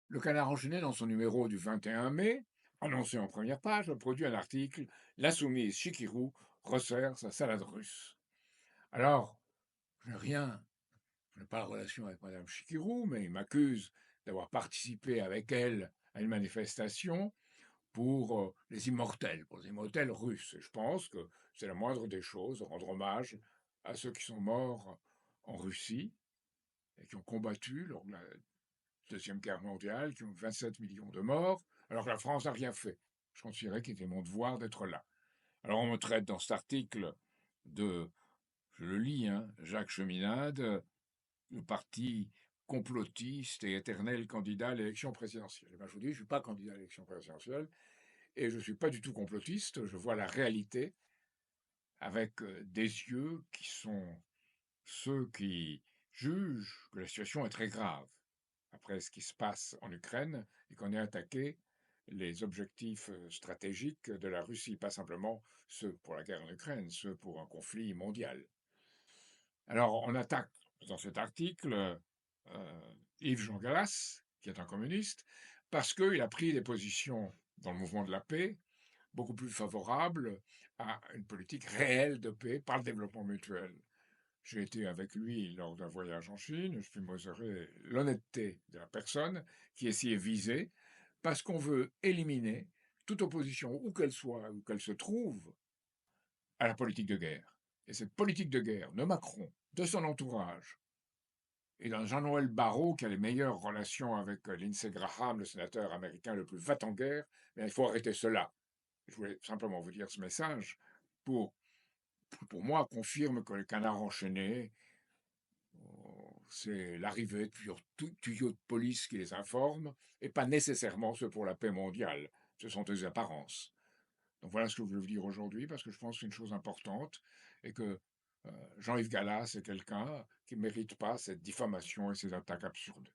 Le Canard enchaîné, dans son numéro du 21 mai, annoncé en première page, a produit un article «L'insoumise Chikirou resserre sa salade russe». Alors, je n'ai rien, je n'ai pas de relation avec Madame Chikirou, mais il m'accuse d'avoir participé avec elle à une manifestation pour les immortels russes. Et je pense que c'est la moindre des choses, de rendre hommage à ceux qui sont morts en Russie et qui ont combattu lors de la Deuxième Guerre mondiale, qui ont 27 millions de morts, alors que la France n'a rien fait. Je considérais qu'il était mon devoir d'être là. Alors on me traite dans cet article de, je le lis, hein, Jacques Cheminade, le parti complotiste et éternel candidat à l'élection présidentielle. Et ben, je vous dis, je ne suis pas candidat à l'élection présidentielle et je ne suis pas du tout complotiste. Je vois la réalité avec des yeux qui sont ceux qui jugent que la situation est très grave après ce qui se passe en Ukraine et qu'on ait attaqué les objectifs stratégiques de la Russie, pas simplement ceux pour la guerre en Ukraine, ceux pour un conflit mondial. Alors on attaque dans cet article Yves-Jean Gallas, qui est un communiste, parce qu'il a pris des positions dans le mouvement de la paix beaucoup plus favorables à une politique réelle de paix par le développement mutuel. J'ai été avec lui lors d'un voyage en Chine, je puis mesurer l'honnêteté de la personne qui est visée, parce qu'on veut éliminer toute opposition, où qu'elle soit, où qu'elle se trouve, à la politique de guerre. Et cette politique de guerre de Macron, de son entourage, et d'un Jean-Noël Barrot qui a les meilleures relations avec Lindsey Graham, le sénateur américain le plus va en guerre, mais il faut arrêter cela. Je voulais simplement vous dire ce message pour, pour moi, confirme que le canard enchaîné, c'est l'arrivée de tuyaux de police qui les informent, et pas nécessairement ceux pour la paix mondiale. Ce sont des apparences. Donc voilà ce que je voulais vous dire aujourd'hui, parce que je pense que c'est une chose importante, et que Jean-Yves Gallas est quelqu'un qui ne mérite pas cette diffamation et ces attaques absurdes.